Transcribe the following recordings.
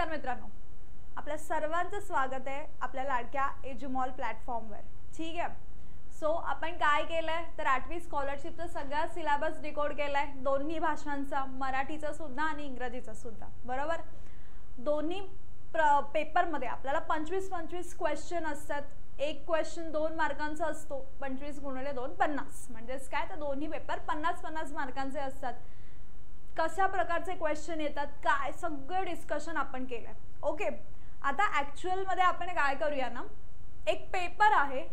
नमस्कार मित्रांनो, आपल्या सर्वांचं स्वागत आहे आपल्या लाडक्या एज्युमॉल प्लॅटफॉर्मवर. ठीक आहे. सो आपण काय केलंय तर 8वी स्कॉलरशिपचा सगळा सिलेबस डिकोड केलाय, दोन्ही भाषांचा, मराठीचा सुद्धा आणि इंग्रजीचा सुद्धा. बरोबर. दोन्ही पेपरमध्ये आपल्याला 25-25 क्वेश्चन असतात. एक क्वेश्चन 2 मार्कांचा असतो. 25 गुणिले 2 50. म्हणजेच काय तर दोन्ही पेपर 50-50 मार्कांचे असतात. कशा प्रकारचे क्वेश्चन येतात काय सगळं डिस्कशन आपण केलंय. ओके. आता ॲक्च्युअल मध्ये आपण काय करूया ना, एक पेपर आहे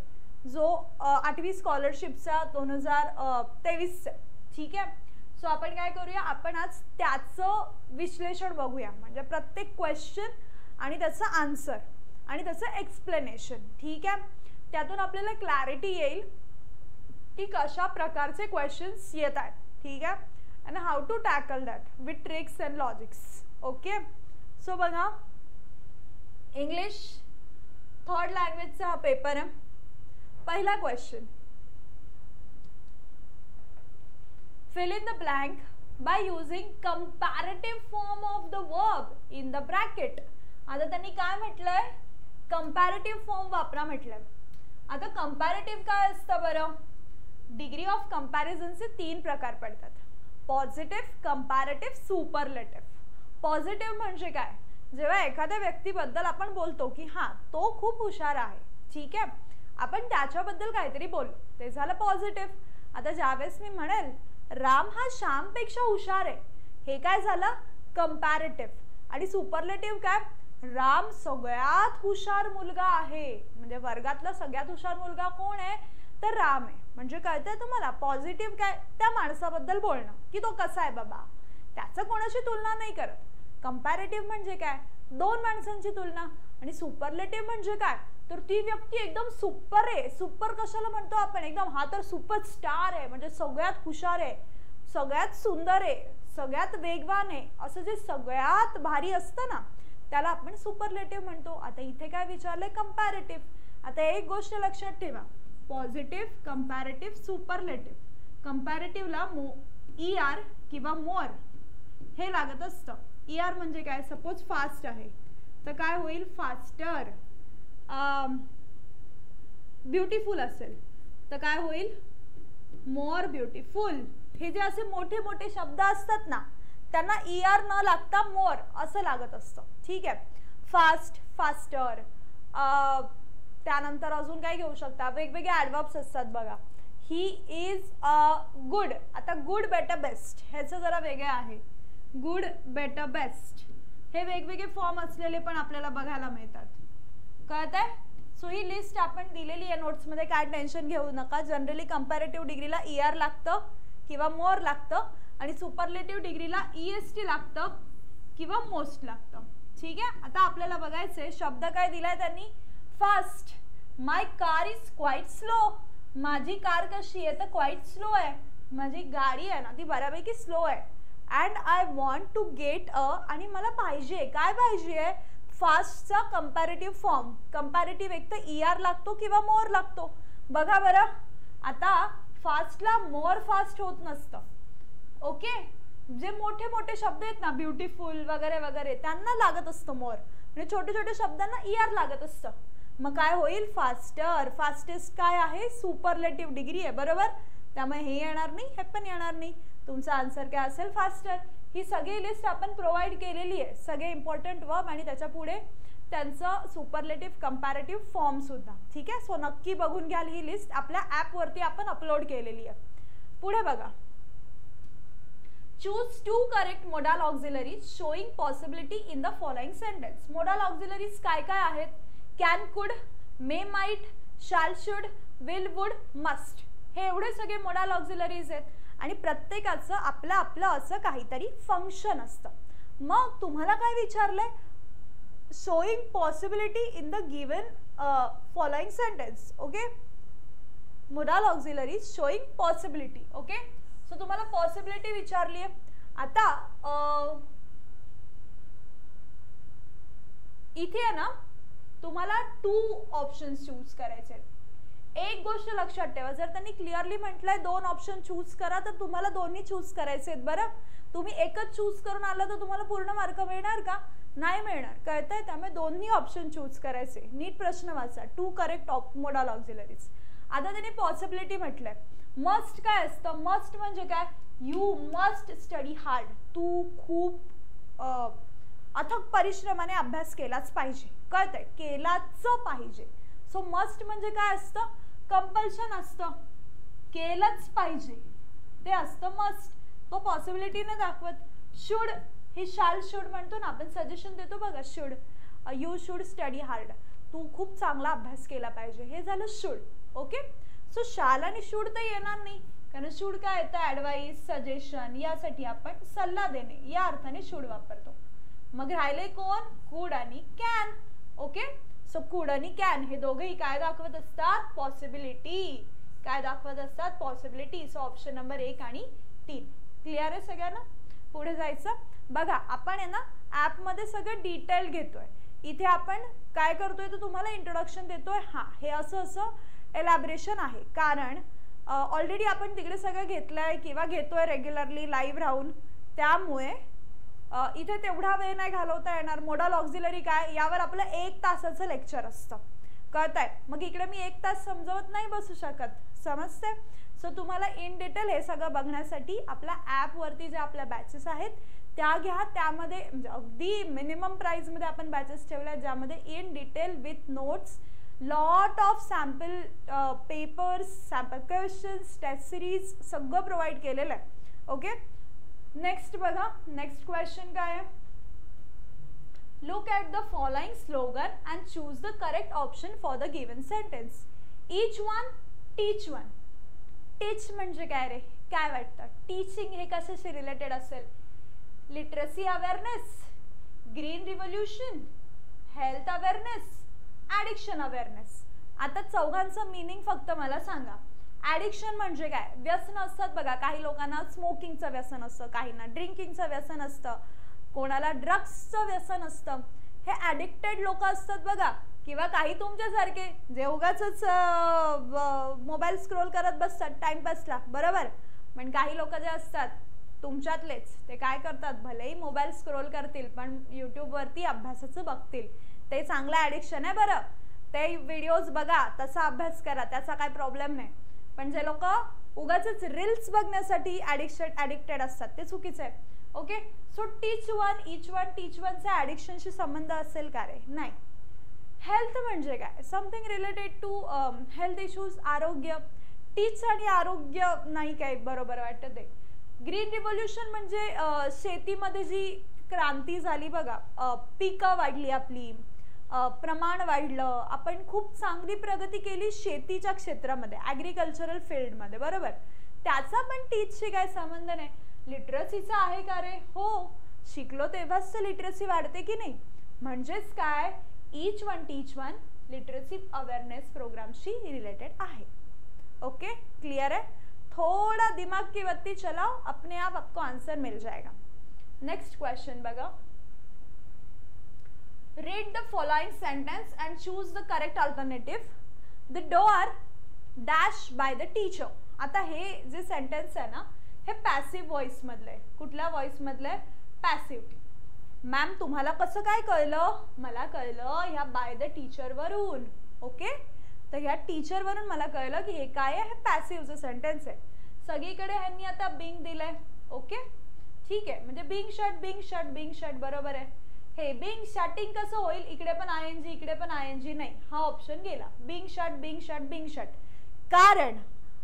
जो 8वी स्कॉलरशिपचा 2023. ठीक आहे. सो आपण काय करूया, आपण आज त्याचं विश्लेषण बघूया. म्हणजे प्रत्येक क्वेश्चन आणि त्याचं आन्सर आणि त्याचं एक्सप्लेनेशन. ठीक आहे. त्यातून आपल्याला क्लॅरिटी येईल की कशा प्रकारचे क्वेश्चन्स येत आहेत. ठीक आहे. and how to tackle that with tricks and logics. Okay. So बघा, इंग्लिश थर्ड लँग्वेजचा हा पेपर आहे. पहिला question, fill in the blank by using comparative form of the verb in the bracket. आता त्यांनी काय म्हटलंय, कंपॅरेटिव्ह फॉर्म वापरा म्हटलंय. आता कंपॅरेटिव्ह काय असतं बरं, डिग्री ऑफ कंपॅरिझनचे 3 प्रकार पडतात. Positive, comparative, superlative. पॉझिटिव्ह म्हणजे काय, जेव्हा एखाद्या व्यक्तीबद्दल आपण बोलतो की हां तो खूप हुशार आहे. ठीक आहे. आपण त्याच्याबद्दल काहीतरी बोललो, ते झालं पॉझिटिव्ह. आता ज्यावेळेस मी म्हणेल राम हा श्यामपेक्षा हुशार आहे, हे काय झालं कंपॅरेटिव्ह. आणि सुपरलेटिव्ह काय, राम सगळ्यात हुशार मुलगा आहे. म्हणजे वर्गातला सगळ्यात हुशार मुलगा कोण आहे तर राम आहे. म्हणजे कळतंय तुम्हाला, पॉझिटिव्ह काय, त्या माणसाबद्दल बोलणं की तो कसा आहे बाबा, त्याचं कोणाशी तुलना नाही करत. कंपॅरेटिव्ह म्हणजे काय, 2 माणसांची तुलना. आणि सुपरलेटिव्ह म्हणजे काय, तर ती व्यक्ती एकदम सुपर आहे. सुपर कशाला म्हणतो आपण, एकदम हा तर सुपरस्टार आहे, म्हणजे सगळ्यात हुशार आहे, सगळ्यात सुंदर आहे, सगळ्यात वेगवान आहे, असं जे सगळ्यात भारी असतं ना त्याला आपण सुपरलेटिव्ह म्हणतो. आता इथे काय विचारलंय, कंपॅरेटिव्ह. आता एक गोष्ट लक्षात ठेवा, पॉझिटिव्ह, कंपॅरेटिव्ह, सुपरलेटिव्ह. कंपॅरेटिव्हला ER किंवा मोर हे लागत असतं. ER म्हणजे काय, सपोज फास्ट आहे तर काय होईल, फास्टर. ब्युटिफुल असेल तर काय होईल, मोर ब्युटिफुल. हे जे असे मोठे मोठे शब्द असतात ना त्यांना ER न लागता मोर असं लागत असतं. ठीक आहे. Fast, faster. त्यानंतर अजून काय घेऊ शकता, वेगवेगळे ॲडवर्ब्स असतात बघा. He is good. आता गुड, बेटर, बेस्ट ह्याचं जरा वेगळं आहे. गुड, बेटर, बेस्ट हे वेगवेगळे फॉर्म असलेले पण आपल्याला बघायला मिळतात. कळतंय. सो ही लिस्ट आपण दिलेली आहे नोट्समध्ये, काय टेन्शन घेऊ नका. जनरली कंपॅरेटिव्ह डिग्रीला ER लागतं किंवा मोर लागतं आणि सुपरलेटिव्ह डिग्रीला EST लागतं किंवा मोस्ट लागतं. ठीक आहे. आता आपल्याला बघायचंय शब्द काय दिलाय त्यांनी, fast. My car is quite slow. माझी कार कशी आहे तर क्वाईट स्लो आहे. माझी गाडी आहे ना ती बऱ्यापैकी स्लो आहे. And I want to get आणि मला पाहिजे, काय पाहिजे आहे, फास्टचा कंपॅरेटिव्ह फॉर्म. कंपॅरेटिव्ह एक तर ER लागतो किंवा मोर लागतो. बघा बरं, आता फास्टला मोर फास्ट होत नसतं. ओके. जे मोठे मोठे शब्द आहेत ना, ब्युटिफुल वगैरे वगैरे, त्यांना लागत असतं मोर. आणि छोटे छोटे शब्दांना ER लागत असतं. मग काय होईल, फास्टर. फास्टेस्ट काय आहे, सुपरलेटिव्ह डिग्री आहे. बरोबर. त्यामुळे हे येणार नाही, हे पण येणार नाही. तुमचा आन्सर काय असेल, फास्टर. ही सगळी लिस्ट आपण प्रोव्हाइड केलेली आहे, सगळे इम्पॉर्टंट वर्ब आणि त्याच्या पुढे त्यांचं सुपरलेटिव्ह कंपॅरेटिव्ह फॉर्म सुद्धा. ठीक आहे. सो नक्की बघून घ्याल, ही लिस्ट आपल्या ॲपवरती आपण अपलोड केलेली आहे. पुढे बघा, choose 2 correct modal auxiliaries showing possibility in the following sentence. modal auxiliaries काय काय आहेत, can, could, may, might, shall, should, will, would, must. हे एवढे सगळे modal auxiliaries आहेत आणि प्रत्येकाचं आपलं आपलं असं काहीतरी फंक्शन असतं. मग तुम्हाला काय विचारलंय, showing possibility in the given following sentence. Okay. modal auxiliaries showing possibility. Okay. So तुम्हाला पॉसिबिलिटी विचारली आहे. आता इथे आहे ना तुम्हाला 2 ऑप्शन्स चूज करायचे आहेत. एक गोष्ट लक्षात ठेवा, जर त्यांनी क्लिअरली म्हटलंय 2 ऑप्शन चूज करा तर तुम्हाला दोन्ही चूज करायचे आहेत बरं. तुम्ही एकच चूज करून आला तर तुम्हाला पूर्ण मार्क मिळणार का? नाही मिळणार, कळतंय? त्यामुळे दोन्ही ऑप्शन चूज करायचे. नीट प्रश्न वाचा. 2 करेक्ट मोडल ऑक्झिलरीज. आता त्यांनी पॉसिबिलिटी म्हटलंय. मस्ट काय असतं? मस्ट म्हणजे काय? You must study hard. तू खूप अथक परिश्रमाने अभ्यास केलाच पाहिजे, कळतंय? केलाच पाहिजे. सो मस्ट म्हणजे काय असतं? कंपल्शन असतं, केलंच पाहिजे ते असतं मस्ट. तो पॉसिबिलिटीने दाखवत. शुड, हे शाल शुड म्हणतो ना आपण, सजेशन देतो बघा, should, you should study hard. तू खूप चांगला अभ्यास केला पाहिजे, हे झालं शुड. ओके. सो शाल आणि शुड तर येणार नाही, कारण शुड काय येतं? ॲडवाइस, सजेशन, यासाठी आपण सल्ला देणे या अर्थाने शुड वापरतो. मग राहिले कोण? कुड आणि कॅन. ओके. सो कुड आणि कॅन हे दोघेही काय दाखवत असतात? पॉसिबिलिटी. काय दाखवत असतात? पॉसिबिलिटी. सो ऑप्शन नंबर 1 आणि 3 क्लिअर आहे सगळ्यांना? पुढे जायचं. बघा आपण आहे ना ॲपमध्ये सगळं डिटेल घेतोय. इथे आपण काय करतोय तर तुम्हाला इंट्रोडक्शन देतोय. हां, हे असं असं एलॅबरेशन आहे, कारण ऑलरेडी आपण तिकडे सगळं घेतलंय किंवा घेतोय रेग्युलरली लाईव्ह राहून. त्यामुळे इथे तेवढा वेळ नाही घालवता येणार. मोडल ऑक्झिलरी काय, यावर आपलं 1 तासाचं लेक्चर असतं, कळतंय? मग इकडे मी 1 तास समजवत नाही बसू शकत, समजते? सो तुम्हाला इन डिटेल हे सगळं बघण्यासाठी आपल्या ॲपवरती जे आपल्या बॅचेस आहेत त्या घ्या. त्यामध्ये म्हणजे अगदी मिनिमम प्राईजमध्ये आपण बॅचेस ठेवल्या आहेत, ज्यामध्ये in detail with notes, lot of sample papers, sample questions, test series सगळं प्रोव्हाइड केलेलं आहे. ओके. नेक्स्ट बघा, नेक्स्ट क्वेश्चन काय आहे? Look at the following slogan and choose the correct option for the given sentence. Each one, teach one. Teach म्हणजे काय रे? काय वाटतं? टीचिंग हे कशाशी रिलेटेड असेल? Literacy awareness, green revolution, health awareness, addiction awareness. आता चौघांचं मीनिंग फक्त मला सांगा. ॲडिक्शन म्हणजे काय? व्यसन असतात बघा, काही लोकांना स्मोकिंगचं व्यसन असतं, काहींना ड्रिंकिंगचं व्यसन असतं, कोणाला ड्रग्सचं व्यसन असतं. हे ॲडिक्टेड लोक असतात बघा, किंवा काही तुमच्यासारखे जे उगाचच मोबाईल स्क्रोल करत बसतात टाइमपासला, बरोबर? पण काही लोक जे असतात तुमच्यातलेच, ते काय करतात? भलेही मोबाईल स्क्रोल करतील पण यूट्यूबवरती अभ्यासाचं बघतील. ते चांगलं ॲडिक्शन आहे बरं, ते व्हिडिओज बघा, तसा अभ्यास करा, त्याचा काय प्रॉब्लेम नाही. पण जे लोक उगाचच रील्स बघण्यासाठी ॲडिक्टेड असतात ते चुकीचं आहे. Okay. So teach one, each one, teach वनचा ॲडिक्शनशी संबंध असेल का रे? नाही. हेल्थ म्हणजे काय? Something related to health issues, आरोग्य. टीच आणि आरोग्य नाही काय बरोबर वाटतं ते. ग्रीन रिव्होल्यूशन म्हणजे शेतीमध्ये जी क्रांती झाली बघा, पिकं वाढली आपली, प्रमाण वाढलं, आपण खूप चांगली प्रगती केली शेतीच्या क्षेत्रामध्ये, ॲग्रिकल्चरल फील्डमध्ये, बरोबर? त्याचा पण टीचशी काय संबंध नाही. लिटरसीचा आहे का रे? हो, शिकलो तेव्हाच तर लिटरसी वाढते की नाही? म्हणजेच काय, each one teach one literacy awareness प्रोग्रामशी related आहे. ओके, क्लियर है? थोड़ा दिमाग की बत्ती चलाओ, अपने आप आपको आंसर मिल जाएगा. नेक्स्ट क्वेश्चन बघा. Read the following sentence and choose the correct alternative. The door dash by the teacher. आता हे जे सेंटेन्स आहे ना, हे पॅसिव्ह व्हॉइस मधलं आहे. कुठल्या व्हॉइस मधलं आहे? पॅसिव्ह. मॅम तुम्हाला कसं काय कळलं? मला कळलं ह्या बाय द टीचर वरून. ओके, तर ह्या टीचर वरून मला कळलं की हे काय आहे? हे पॅसिव्हचं सेंटेन्स आहे. सगळीकडे ह्यांनी आता बिंग दिलंय. ओके, ठीक आहे. म्हणजे being shut, being shut, being shut बरोबर आहे. हे बिंग शटिंग कसं होईल? इकडे पण आयएनजी, इकडे पण आयएनजी नाही, हा ऑप्शन गेला. Being shut, being shut, being shut. कारण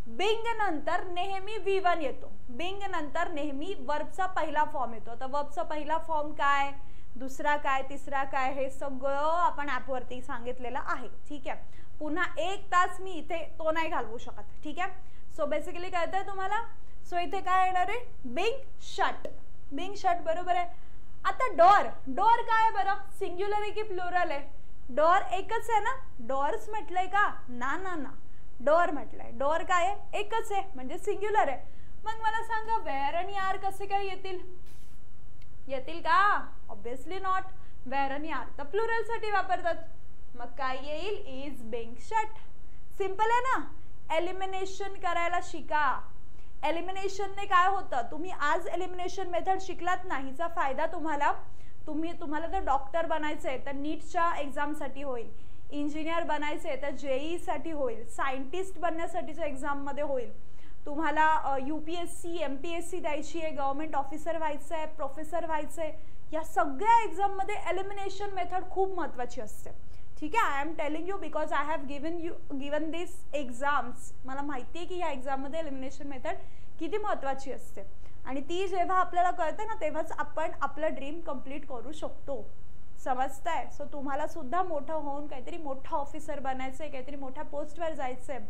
बिंग नंतर नेहमी V1 येतो. बिंग नंतर नेहमी वर्बचा पहिला फॉर्म येतो. तर वर्बचा पहिला फॉर्म काय, दुसरा काय, तिसरा काय, हे सगळं आपण ॲपवरती सांगितलेलं आहे. ठीक आहे. पुन्हा 1 तास मी इथे तो नाही घालवू शकत. ठीक आहे. सो बेसिकली कळतंय तुम्हाला? सो इथे काय येणार आहे? Bing shut. बिंग शट बरोबर आहे. आता डोर, डोर काय आहे बरं? सिंग्युलर आहे की प्लुरल आहे? डोर एकच आहे ना. डोर्स म्हटलंय का? ना ना ना, डोर म्हटलंय. डोर काय आहे? एकच आहे, म्हणजे सिंग्युलर आहे. मग मला सांगा वेअर आणि आर कसे काय येतील? येतील का? Obviously not. वेअर आणि आर तर प्लुरल साठी वापरतात. मग काय येईल? Is being shut. सिंपल आहे ना, एलिमिनेशन करायला शिका. एलिमिनेशनने काय होतं, तुम्ही आज एलिमिनेशन मेथड शिकलात ना, हिचा फायदा तुम्हाला जर डॉक्टर बनायचं आहे तर नीटच्या एक्झामसाठी होईल, इंजिनियर बनायचं आहे तर JEE साठी होईल, सायंटिस्ट बनण्यासाठीच्या एक्झाममध्ये होईल, तुम्हाला UPSC MPSC द्यायची आहे, गव्हर्नमेंट ऑफिसर व्हायचं आहे, प्रोफेसर व्हायचं आहे, या सगळ्या एक्झाममध्ये एलिमिनेशन मेथड खूप महत्त्वाची असते. ठीक आहे, I am telling you because I have given this exams. मला माहिती आहे की या एक्झाममध्ये एलिमिनेशन मेथड किती महत्त्वाची असते आणि ती जेव्हा आपल्याला कळते ना तेव्हाच आपण आपलं ड्रीम कंप्लीट करू शकतो. समजतंय? सो तुम्हाला सुद्धा मोठं होऊन काहीतरी मोठं ऑफिसर बनायचं आहे, काहीतरी मोठ्या पोस्टवर जायचं आहे,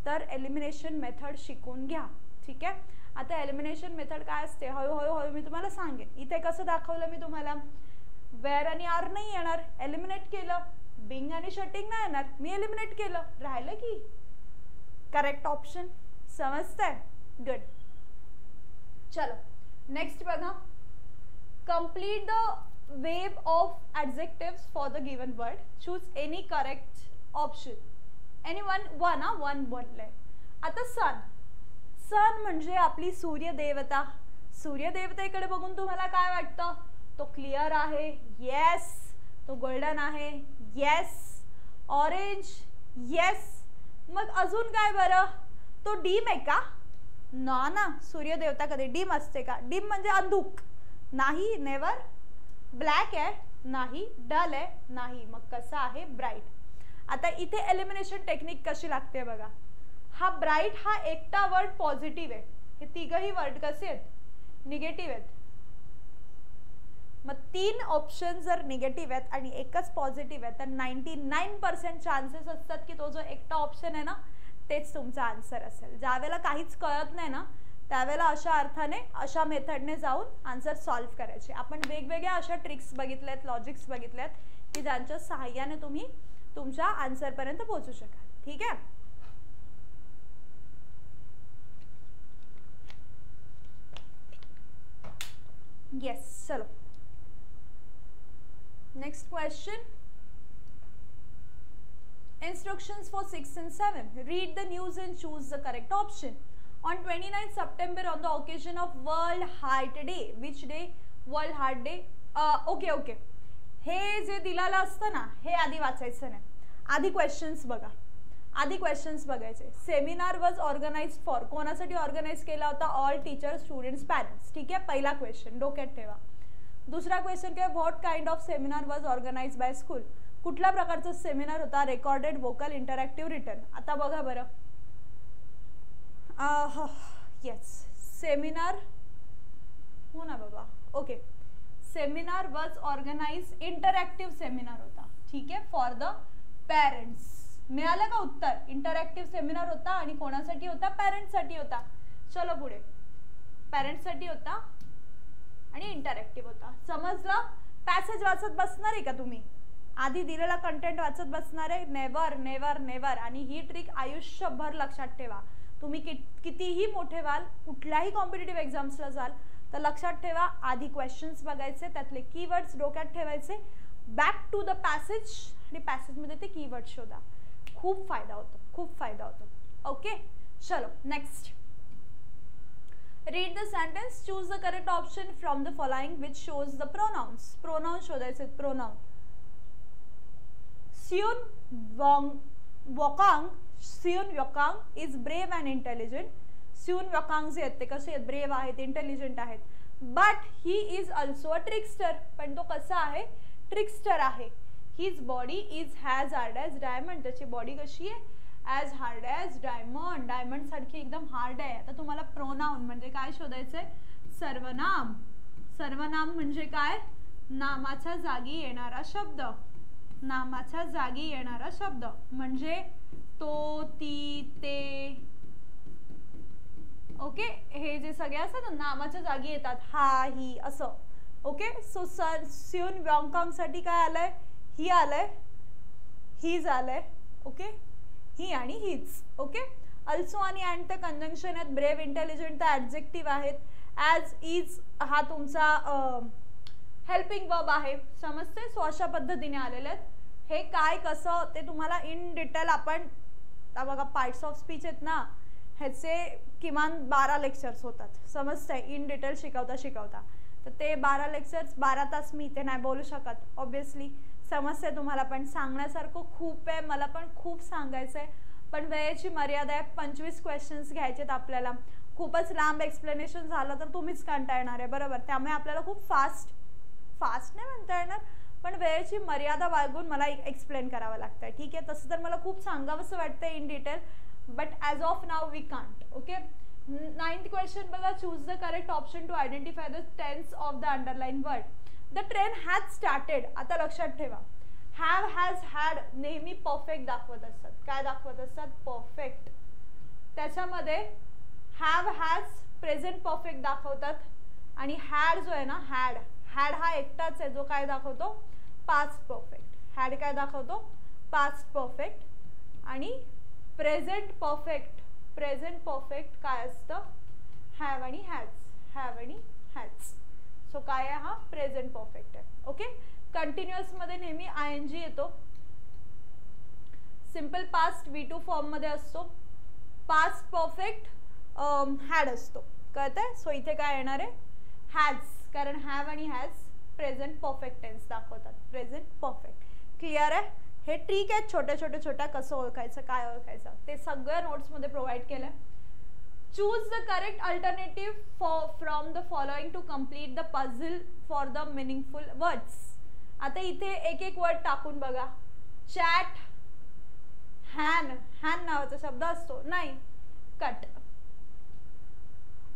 तर एलिमिनेशन मेथड शिकून घ्या. ठीक आहे, आता एलिमिनेशन मेथड काय असते हळूहळू मी तुम्हाला सांगेन. इथे कसं दाखवलं मी तुम्हाला, वेअर आणि आर नाही येणार, एलिमिनेट केलं. बिंग आणि शटिंग नाही येणार, मी एलिमिनेट केलं, राहिलं की करेक्ट ऑप्शन. समजतंय? गुड. चलो नेक्स्ट बघा, complete the web of adjectives for the given word, choose any correct option. Any one बनलंय. आता सन म्हणजे आपली सूर्यदेवता. सूर्यदेवतेकडे बघून तुम्हाला काय वाटतं, तो क्लिअर आहे, येस. तो गोल्डन आहे, येस. Orange, yes. मग अजून काय बरं, तो डीम आहे का? ना, सूर्यदेवता कधी डीम असते का? डीम म्हणजे अंधुक नाही, नेवर. ब्लॅक आहे नाही, डल आहे नाही, मग कसा आहे, ब्राईट. आता इथे एलिमिनेशन टेक्निक कशी लागते बघा. हा ब्राईट हा एकटा वर्ड पॉझिटिव्ह आहे, हे तिघही वर्ड कसे आहेत, निगेटिव्ह आहेत. मग 3 ऑप्शन जर निगेटिव्ह आहेत आणि एकच पॉझिटिव्ह आहे तर 99% चान्सेस असतात की तो जो एकटा ऑप्शन आहे ना तेच तुमचा आन्सर असेल. ज्यावेळेला काहीच कळत नाही ना त्यावेळेला अशा अर्थाने अशा मेथडने जाऊन आन्सर सॉल्व्ह करायचे. आपण वेगवेगळ्या अशा ट्रिक्स बघितल्यात, लॉजिक्स बघितल्यात की ज्यांच्या सहाय्याने तुम्ही तुमच्या आन्सरपर्यंत पोहोचू शकाल. ठीक आहे, येस. चलो next question. Instructions for 6 and 7. Read the news and choose the correct option. On 29th September, on the occasion of World Heart Day, which day? World Heart Day. Okay. हे जे दिलेलं असतं ना हे आधी वाचायचं नाही, आधी क्वेश्चन्स बघायचे. सेमिनार वॉज ऑर्गनाइज्ड फॉर, कोणासाठी ऑर्गनाइज केला होता? All teachers, students, parents. ठीक आहे, पहिला क्वेश्चन डोक्यात ठेवा. दुसरा क्वेश्चन काय, what kind of seminar was organized by school, कुठल्या प्रकारचा सेमिनार होता? Recorded, vocal, interactive, written. आता बघा बरं, येस सेमिनार हो ना बाबा. Okay, seminar was organize, interactive seminar होता. ठीक आहे, फॉर द पेरेंट्स. मिळालं का उत्तर? इंटरॅक्टिव्ह सेमिनार होता आणि कोणासाठी होता? पेरेंट्ससाठी होता. चलो पुढे, पेरेंट्ससाठी होता आणि इंटरॅक्टिव्ह होता. समजलं? पॅसेज वाचत बसणार आहे का तुम्ही? आधी दिलेला कंटेंट वाचत बसणार आहे? Never never never. आणि ही ट्रिक आयुष्यभर लक्षात ठेवा. तुम्ही कितीही मोठे व्हाल, कुठल्याही कॉम्पिटिटिव्ह एक्झाम्सला जाल तर लक्षात ठेवा, आधी क्वेश्चन्स बघायचे, त्यातले कीवर्ड्स डोक्यात ठेवायचे, बॅक टू द पॅसेज आणि पॅसेजमध्ये ते कीवर्ड शोधा. खूप फायदा होतो. ओके, चलो next. Read the sentence, choose the correct option from the following which shows the pronouns. Pronoun शोधायचे. pronoun. Seun Wokang is brave and intelligent. Seun Wokang जे आहेत ते कसे आहेत? ब्रेव आहेत, इंटेलिजंट आहेत. But he is also a trickster. पण तो कसा आहे? ट्रिक्स्टर आहे. His body is as hard as diamond. त्याची बॉडी कशी आहे? As hard as diamond. Diamond सारखी एकदम हार्ड आहे. आता तुम्हाला प्रोनाउन म्हणजे काय शोधायचंय? सर्वनाम. सर्वनाम म्हणजे काय? नामाच्या जागी येणारा शब्द. नामाच्या जागी येणारा शब्द म्हणजे तो, ती, ते. ओके, हे जे सगळे असतात ना नामाच्या जागी येतात, हा, ही, असं. ओके, सो स्यून वॉन्कांग साठी काय आलंय? ही आलंय, हीज आलंय. ओके, ही आणि हीच. ओके, अल्सो आणि अँड ते कंजंक्शन आहेत. ब्रेव, इंटेलिजंट ते ॲडजेक्टिव्ह आहेत. ॲज, इज हा तुमचा हेल्पिंग वर्ब आहे. समजते? सो अशा पद्धतीने आलेले आहेत. हे काय कसं ते तुम्हाला इन डिटेल आपण आता बघा पार्ट्स ऑफ स्पीच आहेत ना, ह्याचे किमान 12 लेक्चर्स होतात, समजतंय, इन डिटेल शिकवता शिकवता. तर ते 12 लेक्चर्स 12 तास मी इथे नाही बोलू शकत ऑब्विसली, समजतंय तुम्हाला. पण सांगण्यासारखं खूप आहे, मला पण खूप सांगायचं आहे, पण वेळेची मर्यादा आहे. 25 क्वेश्चन्स घ्यायचेत आपल्याला. खूपच लांब एक्सप्लेनेशन झालं तर तुम्हीच कंटाळणार आहे, बरोबर. त्यामुळे आपल्याला खूप फास्ट नाही म्हणता येणार, पण वेळेची मर्यादा बाळगून मला एक्सप्लेन करावं लागतं, ठीक आहे. तसं तर मला खूप सांगावंसं वाटतं in detail, but as of now we can't. Okay. 9th question बघा. Choose the correct option to identify the tense of the underline word. The train has started. आता लक्षात ठेवा, हॅव हॅज हॅड नेहमी परफेक्ट दाखवत असतात. काय दाखवत असतात? परफेक्ट. त्याच्यामध्ये हॅव हॅज प्रेझेंट परफेक्ट दाखवतात, आणि हॅड जो आहे ना, हॅड हा एकटाच आहे जो काय दाखवतो? Past perfect. हॅड काय दाखवतो? Past perfect. आणि प्रेझेंट परफेक्ट काय असतं? हॅव आणि हॅज. सो काय आहे हा? प्रेझेंट परफेक्ट आहे. ओके. कंटिन्युअस मध्ये नेहमी ING येतो. सिंपल पास्ट V2 फॉर्म मध्ये असतो. पास्ट परफेक्ट हॅड असतो, कळतंय. सो इथे काय येणार आहे? हॅज, कारण हॅव आणि हॅज प्रेझेंट परफेक्ट टेन्स दाखवतात. Present perfect. क्लिअर आहे? हे ट्रिक आहेत छोट्या कसं ओळखायचं, काय ओळखायचं, ते सगळं नोट्समध्ये प्रोव्हाइड केलं आहे. Choose the correct alternative from the following to complete the puzzle for the meaningful words. आता इथे एक वर्ड टाकून बघा. चॅट, हॅन नावाचा शब्द असतो, नाही, कट.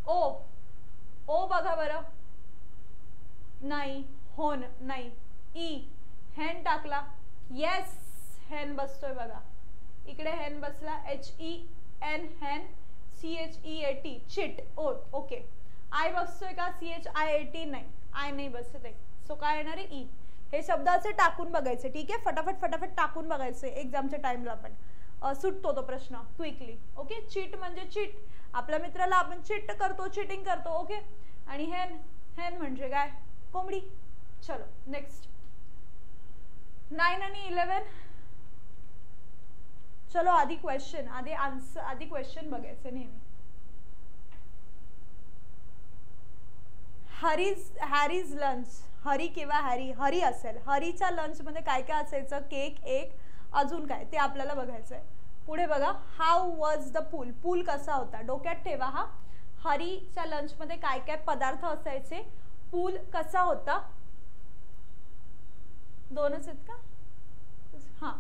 ओ बघा बरं, नाही. होन, नाही. ई, हेन टाकला, येस, हेन बसतोय बघा. इकडे हेन बसला, HEN, हेन. CHEAT, chit. ओके. आय बसतोय का? CHIAT, नाही, आय नाही बसत आहे. सो काय येणार आहे? ई. हे शब्द असे टाकून बघायचे, ठीक आहे. फटाफट टाकून बघायचे एक्झामच्या टाइमला पण सुटतो तो प्रश्न क्विकली. ओके. चीट म्हणजे चीट, आपल्या मित्राला आपण चीट करतो, चिटिंग करतो. ओके. आणि हेन म्हणजे काय? कोंबडी. चलो नेक्स्ट. 9 आणि 11. चलो आधी क्वेश्चन बघायचे नेहमी. हॅरीज लंच. हरी किंवा हरी असेल. हरीच्या लंच मध्ये काय काय असायचं? केक, एक, अजून काय ते आपल्याला बघायचंय. पुढे बघा. How was the pool. Pool कसा होता? डोक्यात ठेवा हा. हरीच्या लंच मध्ये काय काय पदार्थ असायचे? पूल कसा होता? दोनच आहेत का? हा.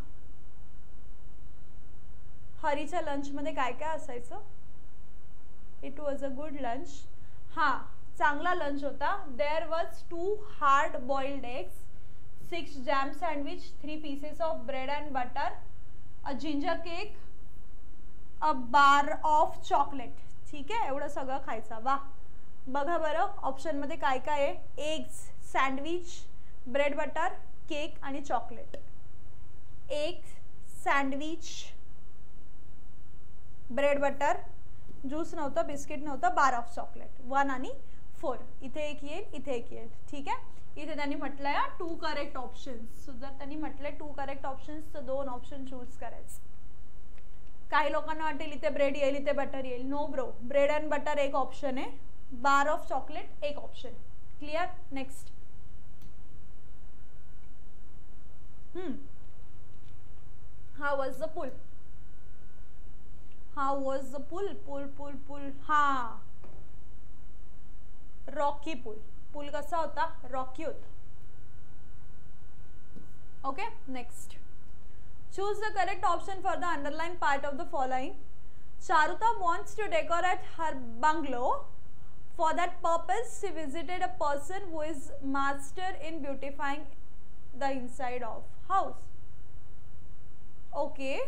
हरीच्या लंच मध्ये काय काय असायचं? It was a good lunch. हा, चांगला लंच होता. There was 2 hard boiled eggs, 6 jam sandwich, 3 pieces of bread and butter, a ginger cake, a bar of chocolate. ठीक आहे, एवढं सगळं खायचं. वा. बघा बरं ऑप्शन मध्ये काय काय आहे? Eggs, sandwich, bread butter, cake आणि chocolate. Egg, sandwich, bread butter, juice नव्हतं, बिस्किट नव्हतं, बार ऑफ चॉकलेट. 1 आणि 4. इथे एक येईल, इथे एक येईल. ठीक आहे. इथे त्यांनी म्हटलंय 2 करेक्ट ऑप्शन्स. जर त्यांनी म्हटलंय 2 करेक्ट ऑप्शन्स तर 2 ऑप्शन चूज करायचे. काही लोकांना वाटेल इथे ब्रेड येईल, इथे बटर येईल. No bro, bread and butter एक ऑप्शन आहे, बार ऑफ चॉकलेट एक option. Clear. Next. How was the pool. How was the pool. Pool. हा, रॉकी पूल. पूल कसा होता? रॉकी होता. Okay. Next. Choose the correct option for the underlined part of the following. Charuta wants to decorate her bungalow. For that purpose, she visited a person who is master in beautifying the inside of house. Okay.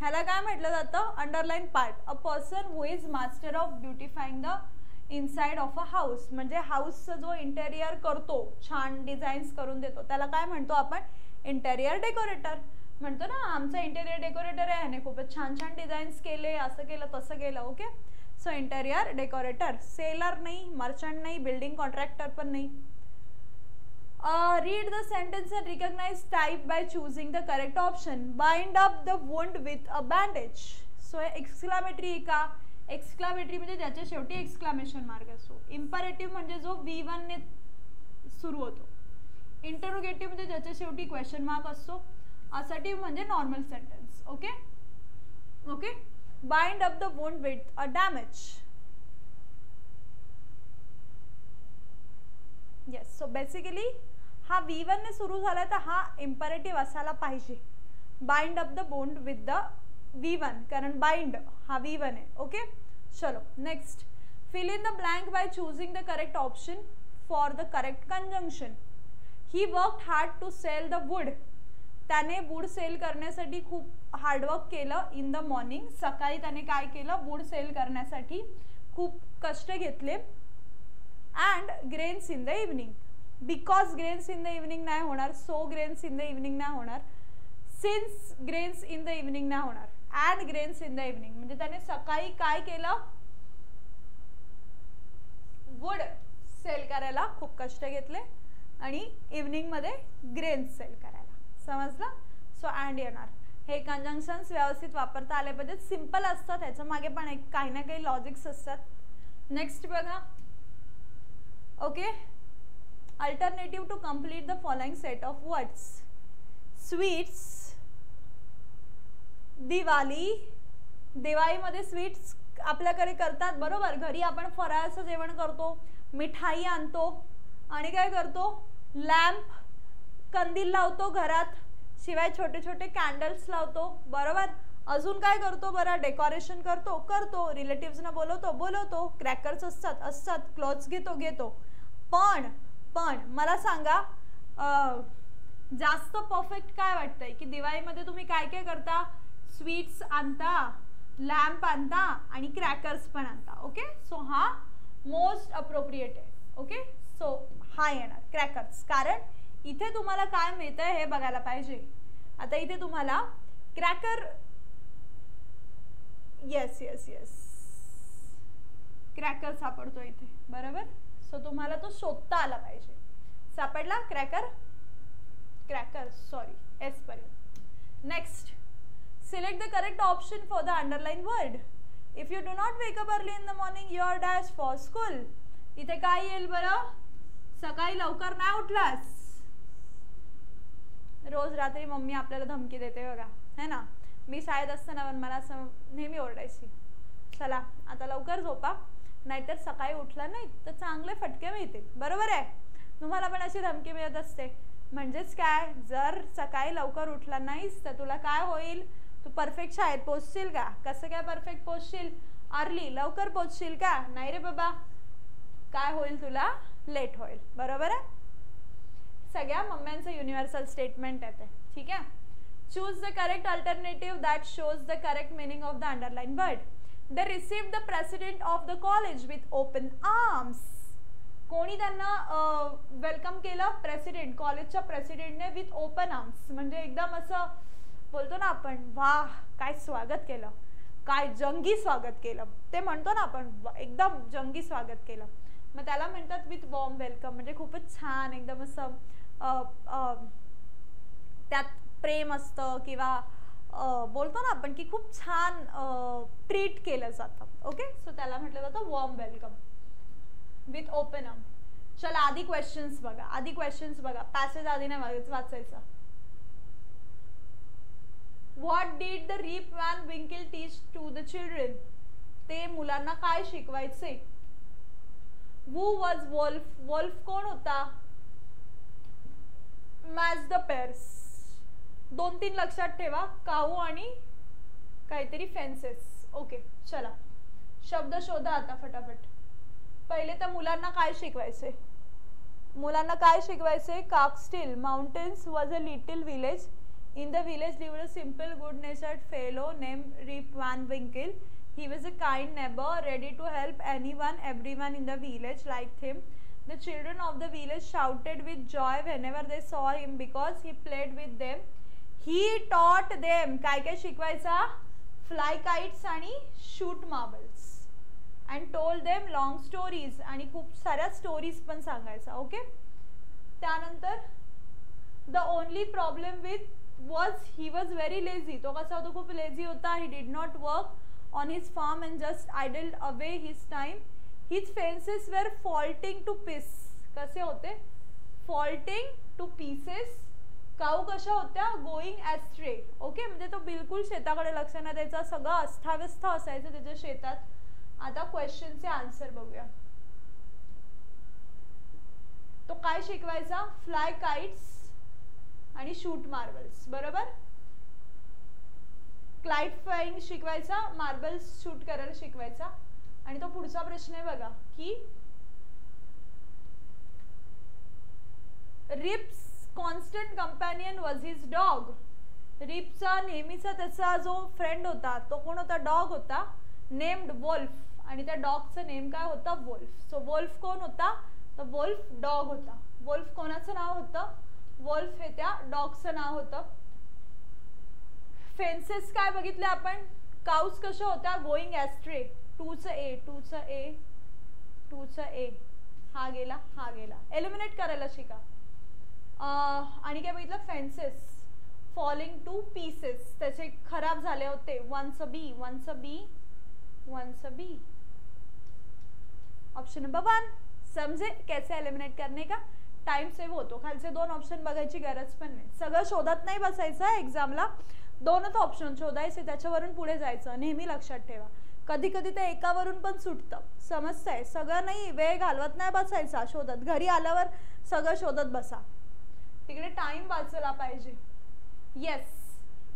ह्याला काय म्हटलं जातं? Underline part. A person who is master of beautifying the inside of a house. म्हणजे हाऊसचा जो interior करतो, छान designs करून देतो, त्याला काय म्हणतो आपण? इंटेरियर डेकोरेटर म्हणतो ना. आमचा इंटेरियर डेकोरेटर आहे, ह्याने खूपच छान डिझाईन्स केले, असं केलं तसं केलं. Okay. So interior decorator. Seller नाही, मर्चंट नाही, बिल्डिंग कॉन्ट्रॅक्टर पण नाही. Read the sentence and recognize type by choosing the correct option. Bind up the wound with a bandage. So exclamatory का exclamatory म्हणजे त्याच्या शेवटी exclamation मार्क असतो. Imperative म्हणजे जो V1 ने सुरू होतो. Interrogative म्हणजे त्याच्या शेवटी question mark असतो. Assertive म्हणजे normal sentence. Okay? Okay? Bind up the wound with a damage. Yes. So basically हा V1 ने सुरू झाला तर हा imperative असायला पाहिजे. Bind up the wound with the V1 कारण bind हा V1 आहे. ओके चलो next. Fill in the blank by choosing the correct option for the correct conjunction. He worked hard to sell the wood. त्याने wood sale करण्यासाठी खूप hard work केलं in the morning. सकाळी त्याने काय केलं वूड सेल करण्यासाठी खूप कष्ट घेतले. And grains in the evening. Because grains in the evening नाही होणार. So grains in the evening नाही होणार. Since grains in the evening नाही होणार. And grains in the evening म्हणजे त्याने सकाळी काय केलं वूड सेल करायला खूप कष्ट घेतले आणि इव्हनिंग मध्ये ग्रेन्स सेल करायला. समजलं. सो अँड येणार. हे कंजंक्शन्स व्यवस्थित वापरता आले पाहिजेत. सिंपल असतात ह्याच्या मागे पण एक काही ना काही लॉजिक्स असतात. नेक्स्ट बघा. Okay alternative to complete the following set of words. Sweets Diwali. दिवाळीमध्ये स्वीट्स आपल्याकडे करतात बरोबर. घरी आपण फराळाचं जेवण करतो. मिठाई आणतो आणि काय करतो लॅम्प कंदील लावतो घरात. शिवाय छोटे छोटे कॅन्डल्स लावतो बरोबर. अजून काय करतो बरं डेकोरेशन करतो. रिलेटिव्सना बोलवतो. क्रॅकर्स असतात. क्लॉथ्स घेतो. पण मला सांगा जास्त परफेक्ट काय वाटतंय की दिवाळीमध्ये तुम्ही काय काय करता. स्वीट्स आणता, लॅम्प आणता आणि क्रॅकर्स पण आणता. ओके सो हा मोस्ट अप्रोप्रिएट आहे. ओके सो हा येणार क्रॅकर्स. कारण इथे तुम्हाला काय मिळतंय हे बघायला पाहिजे. आता इथे तुम्हाला क्रॅकर येस क्रॅकर सापडतो इथे बरोबर. सो तुम्हाला तो शोधता आला पाहिजे. सापडला क्रॅकर सॉरी एस पर्यंत. Next select the correct option for the underline word. If you do not wake up early in the morning you are dash for school. इथे काय येईल बरं. सकाळी लवकर नाही उठलास. रोज रात्री मम्मी आपल्याला धमकी देते बघा है ना. मी शाळेत असताना मला असं नेहमी ओरडायची चला आता लवकर झोपा नाहीतर सकाळी उठला नाही तर चांगले फटके मिळतील. बरोबर आहे. तुम्हाला पण अशी धमकी मिळत असते. म्हणजेच काय जर सकाळी लवकर उठला नाहीस तर तुला काय होईल. तू परफेक्ट शाळेत पोहोचशील का. कसं काय परफेक्ट पोहोचशील. अर्ली लवकर पोहोचशील का. नाही रे बाबा काय होईल तुला लेट होईल. बरोबर आहे. सगळ्या मम्म्यांचं युनिव्हर्सल स्टेटमेंट आहे ते. ठीक आहे. Choose the correct alternative that shows the correct meaning of the underline word. They received the president of the college with open arms. कोणी त्यांना वेलकम केलं. प्रेसिडेंट कॉलेजच्या प्रेसिडेंटने विथ ओपन आर्म्स म्हणजे एकदम असं बोलतो ना आपण वाह काय स्वागत केलं. काय जंगी स्वागत केलं ते म्हणतो ना आपण. एकदम जंगी स्वागत केलं. मग त्याला म्हणतात विथ वॉर्म वेलकम म्हणजे खूपच छान एकदम असं त्यात प्रेम असतं किंवा बोलतो ना आपण की खूप छान ट्रीट केलं जातं. ओके सो त्याला म्हटलं जातं warm welcome with open arm. चला आधी क्वेश्चन्स बघा. पॅसेज आधी नाही वाचायचा. What did the Rip Van Winkle teach to the children. ते मुलांना काय शिकवायचे. Who was Wolff. वोल्फ कोण होता. Match the pairs. 2-3 लक्षात ठेवा. काऊ आणि काहीतरी फेन्सेस. ओके चला शब्द शोधा आता फटाफट. पहिले तर मुलांना काय शिकवायचे. Kaatskill mountains was a little village. In the village lived a simple good natured fellow name Rip Van Winkle. He was a kind neighbor, ready to help everyone in the village liked him. The children of the village shouted with joy whenever they saw him because he played with them. He taught them काय काय शिकवायचा. Fly kites आणि shoot marbles and told them long stories आणि खूप साऱ्या stories पण सांगायचा. Okay त्यानंतर the only problem with he was very lazy. तो कसा होता, खूप लेझी होता. he did not work on his farm and just idled away his time. his fences were falling to pieces. कसे होते, falling to pieces. काऊ कशा होत्या, going astray. Okay, म्हणजे तो बिलकुल शेताकडे लक्ष नाही द्यायचा, सगळं अस्ताव्यस्त असायचं त्याच्या शेतात. आता क्वेश्चनचे आन्सर बघूया. तो काय शिकवायचा, फ्लाय काइट्स आणि शूट मार्बल्स. बरोबर, क्लाइट फ्लाइंग शिकवायचा, मार्बल्स शूट करायला शिकवायचा. आणि तो पुढचा प्रश्न आहे बघा की Rip's constant companion was his dog. रिपचा नेहमीचा त्याचा जो फ्रेंड होता तो कोण होता, डॉग होता, नेम्ड वोल्फ. आणि त्या डॉगचं नेम काय होता, वोल्फ. सो वोल्फ कोण होता, तर वोल्फ डॉग होता. वोल्फ कोणाचं नाव होतं, वोल्फ हे त्या डॉगचं नाव होतं. फेन्सेस काय बघितले आपण, काउस कशा होत्या, गोइंग ॲस्ट्रे. 2चं ए, 2चं ए, 2चं ए, हा गेला, हा गेला. एलिमिनेट करायला शिका. आणि काय बघितलं, फेन्सेस फॉलिंग टू पीसेस, त्याचे खराब झाले होते. 1चं बी, 1चं बी, 1चं बी. Option number 1. समझे कैसे एलिमिनेट करने का, टाइम सेव्ह होतो. खालचे 2 ऑप्शन बघायची गरज पण नाही. सगळं शोधत नाही बसायचं एक्झामला, 2च ऑप्शन शोधायचे, त्याच्यावरून पुढे जायचं. नेहमी लक्षात ठेवा, कधी कधी ते एकावरून पण सुटतं, समजतंय. सगळं नाही, वेळ घालवत नाही बसायचा शोधत. घरी आल्यावर सगळं शोधत बसा, तिकडे टाइम वाचला पाहिजे. येस,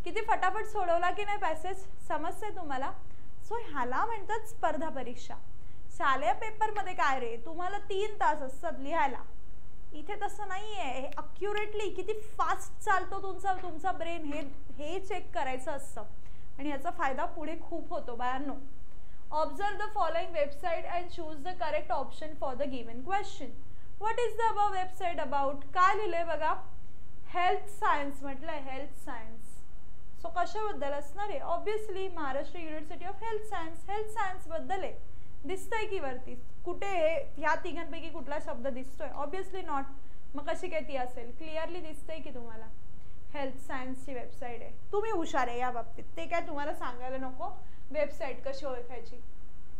किती फटाफट सोडवला की नाही पॅसेज, समजतंय तुम्हाला. सो ह्याला म्हणतात स्पर्धा परीक्षा. शालेय पेपरमध्ये काय रे, तुम्हाला 3 तास असतात लिहायला. इथे तसं नाही आहे. अक्युरेटली किती फास्ट चालतो तुमचा ब्रेन, हे चेक करायचं असतं. आणि याचा फायदा पुढे खूप होतो बाळांनो. Observe the following website and choose the correct option for the given question. What is the about website about, काय लिहिलंय बघा, हेल्थ सायन्स म्हटलंय, हेल्थ सायन्स. सो कशाबद्दल असणार आहे, obviously Maharashtra university of health science. Health science बद्दल आहे. दिसतंय की वरती, कुठे ह्या तिघांपैकी कुठला शब्द दिसतोय, ऑब्विसली नॉट. मग कशी काय ती असेल, क्लिअरली दिसतंय की तुम्हाला. हेल्थ सायन्सची वेबसाईट आहे. तुम्ही हुशार आहे या बाबतीत, ते काय तुम्हाला सांगायला नको वेबसाईट कशी ओळखायची.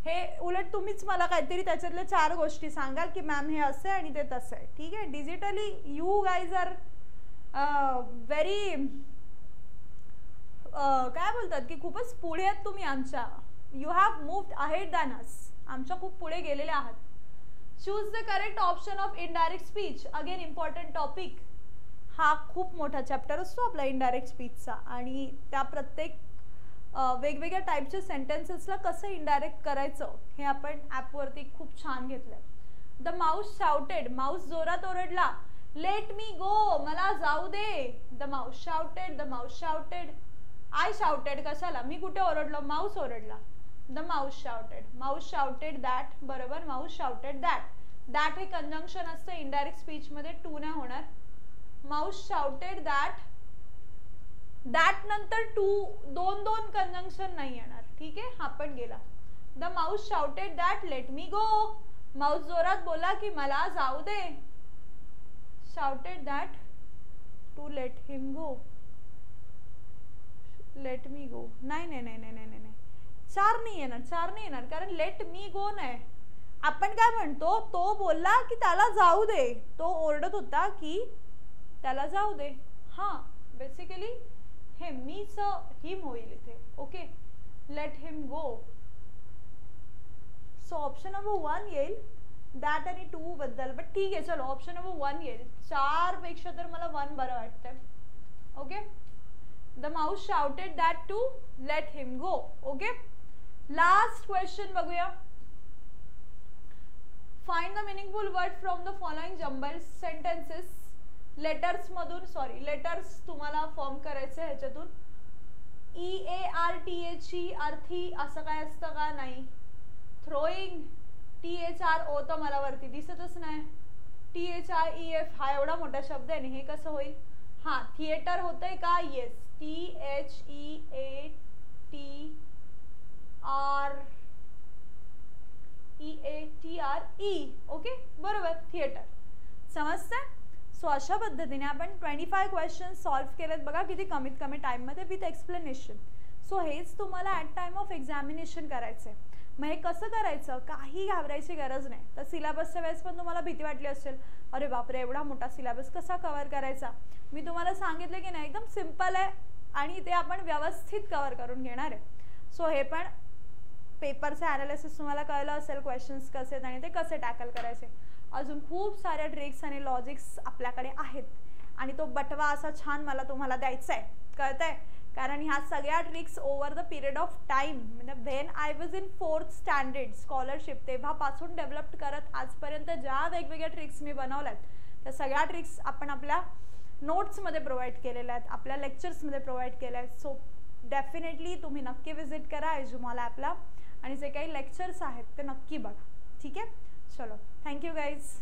हे उलट तुम्हीच मला काहीतरी त्याच्यातल्या 4 गोष्टी सांगाल की मॅम हे असं आहे आणि ते तसं आहे. ठीक आहे, digitally you guys are very काय बोलतात की खूपच पुढे आहेत तुम्ही आमच्या. You have moved ahead than us, आमच्या खूप पुढे गेलेले आहात. Choose the correct option of indirect speech. Again important topic. हा खूप मोठा चॅप्टर असतो आपला इनडायरेक्ट स्पीचचा, आणि त्या प्रत्येक वेगवेगळ्या टाईपच्या सेंटेन्सेसला कसं इनडायरेक्ट करायचं हे आपण ॲपवरती खूप छान घेतलंय. द माऊस शाउटेड, माऊस जोरात ओरडला. लेट मी गो, मला जाऊ दे. The mouse shouted, the mouse shouted. I shouted, कशाला, मी कुठे ओरडलो, माऊस ओरडला. The mouse shouted, mouse shouted that. बरोबर, माऊस शाउटेड दॅट. दॅट हे कंजंक्शन असतं इनडायरेक्ट स्पीच मध्ये, 2 नाही होणार. माऊस शाउटेड दॅट, दॅट नंतर 2 कंजंक्शन नाही येणार. ठीक आहे, हा पण गेला. The mouse shouted that let me go, mouse जोरात बोला की मला जाऊ दे. Shouted that to let him go, let me go. नाही नाही नाही नाही नाही नाही, 4 नाही येणार, 4 नाही येणार, कारण लेट मी गो नाही. आपण काय म्हणतो, तो बोलला की त्याला जाऊ दे, तो ओरडत होता की त्याला जाऊ दे. हां, बेसिकली हे मीच हिम होईल इथे. ओके, लेट हिम गो. सो ऑप्शन नंबर 1 येईल दॅट आणि 2 बद्दल. बट ठीक आहे, चलो ऑप्शन नंबर 1 येईल. 4 पेक्षा तर मला 1 बरं वाटतंय. Okay, the mouse shouted that to let him go. Okay, last question बघूया. Find the meaningful word from the following jumbled sentences. Letters मधून, सॉरी लेटर्स तुम्हाला फॉर्म करायचे ह्याच्यातून. EARTH अर्थी असं काय असतं का, नाही. थ्रोईंग, THRO तर मला वरती दिसतच नाही. THIEF हा एवढा मोठा शब्द आहे, हे कसं होईल. हां, थिएटर होतंय का, येस. THEATRE. ओके, बरोबर, थिएटर. समजतंय. सो अशा पद्धतीने आपण 25 क्वेश्चन सॉल्व केलेत बघा, किती कमीत कमी टाईममध्ये विथ एक्सप्लेनेशन. सो हेच तुम्हाला ॲट टाइम ऑफ एक्झामिनेशन करायचं आहे. मग हे कसं करायचं, काही घाबरायची गरज नाही. तर सिलेबसच्या वेळेस पण तुम्हाला भीती वाटली असेल, अरे बापरे एवढा मोठा सिलेबस कसा कव्हर करायचा. मी तुम्हाला सांगितलं की नाही, एकदम सिम्पल आहे आणि ते आपण व्यवस्थित कव्हर करून घेणार आहे. सो हे पण पेपरचं ॲनालिसिस तुम्हाला कळलं असेल, क्वेश्चन्स कसे आहेत आणि ते कसे टॅकल करायचे. अजून खूप साऱ्या ट्रिक्स आणि लॉजिक्स आपल्याकडे आहेत आणि तो बटवा असा छान मला तुम्हाला द्यायचा आहे, कळतंय. कारण ह्या सगळ्या tricks over the period of time, म्हणजे when I was in 4th standard scholarship तेव्हापासून डेव्हलप करत आजपर्यंत ज्या वेगवेगळ्या ट्रिक्स मी बनवल्यात त्या सगळ्या ट्रिक्स आपण आपल्या नोट्समध्ये प्रोव्हाइड केलेल्या आहेत, आपल्या लेक्चर्समध्ये प्रोव्हाइड केल्या आहेत. सो डेफिनेटली तुम्ही नक्की विजिट करा एज्युमॉल ॲपला आणि जे काही लेक्चर्स आहेत ते नक्की बघा. ठीक आहे, चलो, थँक्यू गाईज.